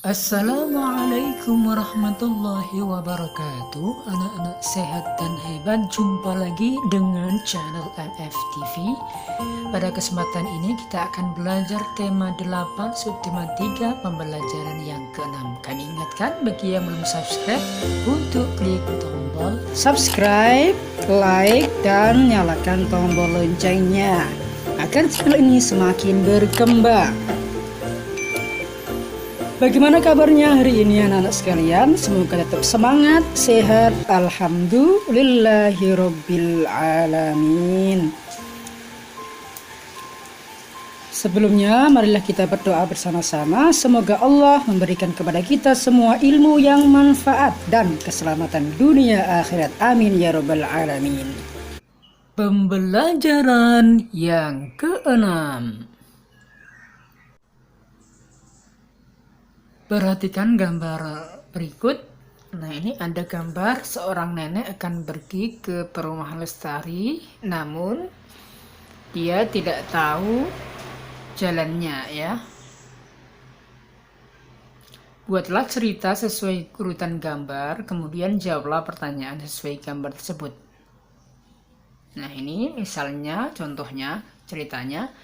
Assalamualaikum warahmatullahi wabarakatuh. Anak-anak sehat dan hebat, jumpa lagi dengan channel MF TV. Pada kesempatan ini kita akan belajar tema 8 subtema 3 pembelajaran yang ke-6. Kami ingatkan bagi yang belum subscribe untuk klik tombol subscribe, like, dan nyalakan tombol loncengnya agar channel ini semakin berkembang. Bagaimana kabarnya hari ini anak-anak sekalian? Semoga tetap semangat, sehat, alhamdulillahirabbil alamin. Sebelumnya marilah kita berdoa bersama-sama. Semoga Allah memberikan kepada kita semua ilmu yang manfaat dan keselamatan dunia akhirat. Amin ya rabbal alamin. pembelajaran yang ke-6. Perhatikan gambar berikut. Nah, ini ada gambar seorang nenek akan pergi ke perumahan lestari, namun dia tidak tahu jalannya ya. Buatlah cerita sesuai urutan gambar, kemudian jawablah pertanyaan sesuai gambar tersebut. Nah, ini misalnya contohnya ceritanya.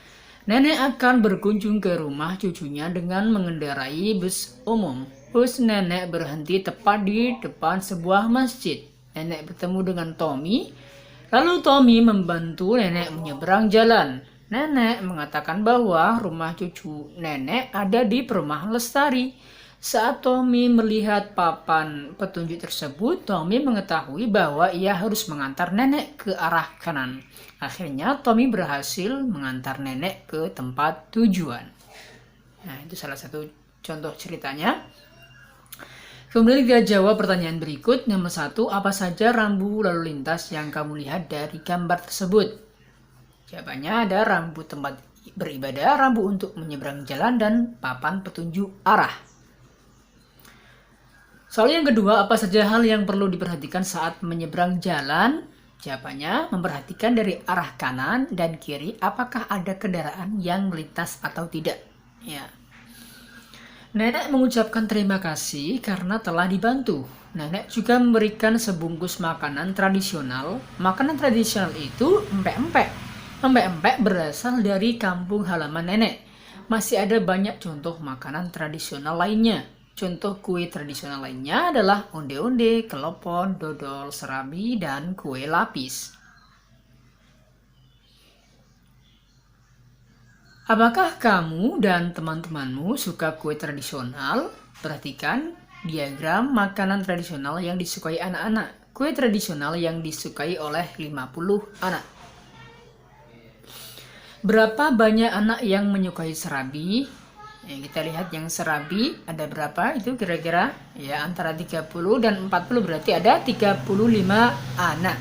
Nenek akan berkunjung ke rumah cucunya dengan mengendarai bus umum. Bus nenek berhenti tepat di depan sebuah masjid. Nenek bertemu dengan Tommy, lalu Tommy membantu nenek menyeberang jalan. Nenek mengatakan bahwa rumah cucu nenek ada di perumahan lestari. Saat Tommy melihat papan petunjuk tersebut, Tommy mengetahui bahwa ia harus mengantar nenek ke arah kanan. Akhirnya Tommy berhasil mengantar nenek ke tempat tujuan. Nah, itu salah satu contoh ceritanya. Kemudian kita jawab pertanyaan berikut. Nomor 1, apa saja rambu lalu lintas yang kamu lihat dari gambar tersebut? Jawabannya ada rambu tempat beribadah, rambu untuk menyeberang jalan, dan papan petunjuk arah. Soal yang kedua, apa saja hal yang perlu diperhatikan saat menyeberang jalan? Jawabannya, memperhatikan dari arah kanan dan kiri apakah ada kendaraan yang melintas atau tidak. Ya. Nenek mengucapkan terima kasih karena telah dibantu. Nenek juga memberikan sebungkus makanan tradisional. Makanan tradisional itu empek-empek. Empek-empek berasal dari kampung halaman nenek. Masih ada banyak contoh makanan tradisional lainnya. Contoh kue tradisional lainnya adalah onde-onde, kelepon, dodol, serabi, dan kue lapis. Apakah kamu dan teman-temanmu suka kue tradisional? Perhatikan diagram makanan tradisional yang disukai anak-anak. Kue tradisional yang disukai oleh 50 anak. Berapa banyak anak yang menyukai serabi? Ya, kita lihat yang serabi ada berapa itu kira-kira ya, antara 30 dan 40, berarti ada 35 anak.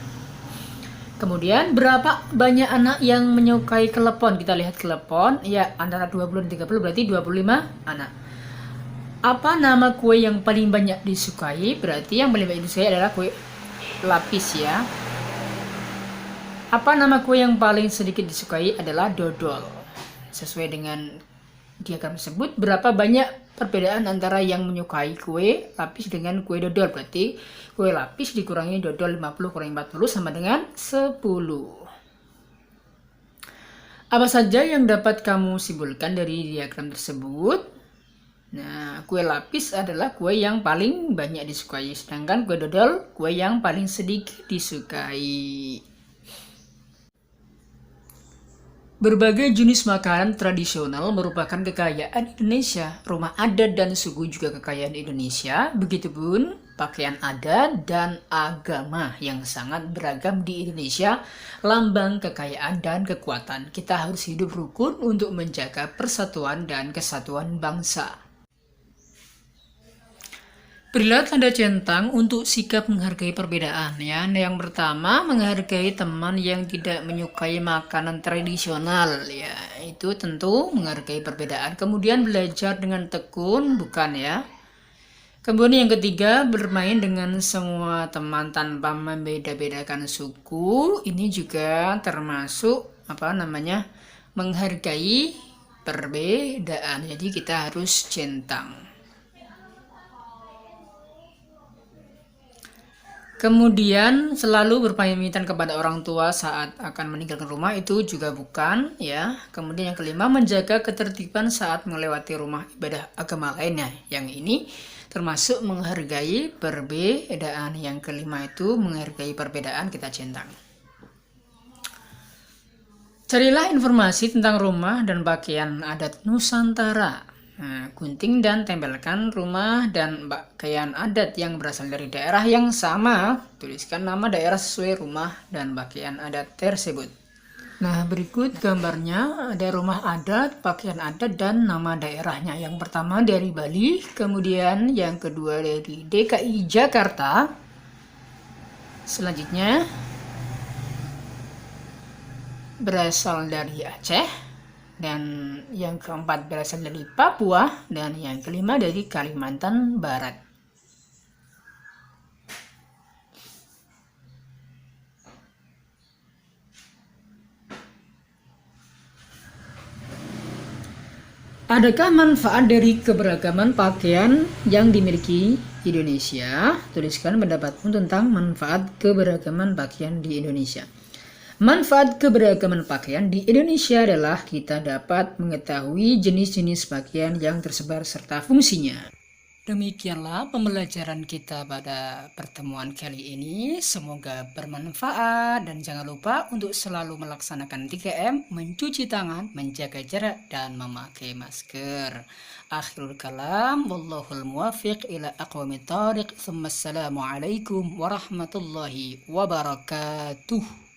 Kemudian berapa banyak anak yang menyukai kelepon? Kita lihat kelepon ya, antara 20 dan 30, berarti 25 anak. Apa nama kue yang paling banyak disukai? Berarti yang paling banyak disukai adalah kue lapis ya. Apa nama kue yang paling sedikit disukai? Adalah dodol. Sesuai dengan diagram tersebut, berapa banyak perbedaan antara yang menyukai kue lapis dengan kue dodol? Berarti kue lapis dikurangi dodol 50 kurangi 40 sama dengan 10. Apa saja yang dapat kamu simpulkan dari diagram tersebut? Nah, kue lapis adalah kue yang paling banyak disukai, sedangkan kue dodol kue yang paling sedikit disukai. Berbagai jenis makanan tradisional merupakan kekayaan Indonesia. Rumah adat dan suku juga kekayaan Indonesia. Begitupun pakaian adat dan agama yang sangat beragam di Indonesia, lambang kekayaan dan kekuatan. Kita harus hidup rukun untuk menjaga persatuan dan kesatuan bangsa. Berilah tanda centang untuk sikap menghargai perbedaan ya. Yang pertama, menghargai teman yang tidak menyukai makanan tradisional ya. Itu tentu menghargai perbedaan. Kemudian belajar dengan tekun, bukan ya. Kemudian yang ketiga, bermain dengan semua teman tanpa membeda-bedakan suku. Ini juga termasuk menghargai perbedaan. Jadi kita harus centang. Kemudian selalu berpamitan kepada orang tua saat akan meninggalkan rumah itu juga bukan ya. Kemudian yang kelima, menjaga ketertiban saat melewati rumah ibadah agama lainnya. Yang ini termasuk menghargai perbedaan. Yang kelima itu menghargai perbedaan, kita centang. Carilah informasi tentang rumah dan pakaian adat Nusantara. Nah, gunting dan tempelkan rumah dan pakaian adat yang berasal dari daerah yang sama. Tuliskan nama daerah sesuai rumah dan pakaian adat tersebut. Nah, berikut gambarnya ada rumah adat, pakaian adat, dan nama daerahnya. Yang pertama dari Bali, kemudian yang kedua dari DKI Jakarta. Selanjutnya berasal dari Aceh. Dan yang keempat berasal dari Papua, dan yang kelima dari Kalimantan Barat. Adakah manfaat dari keberagaman pakaian yang dimiliki Indonesia? Tuliskan pendapatmu tentang manfaat keberagaman pakaian di Indonesia. Manfaat keberagaman pakaian di Indonesia adalah kita dapat mengetahui jenis-jenis pakaian yang tersebar serta fungsinya. Demikianlah pembelajaran kita pada pertemuan kali ini. Semoga bermanfaat dan jangan lupa untuk selalu melaksanakan 3M, mencuci tangan, menjaga jarak, dan memakai masker. Akhirul kalam, wallahul muwafiq ila aqwamit thariq. Assalamualaikum warahmatullahi wabarakatuh.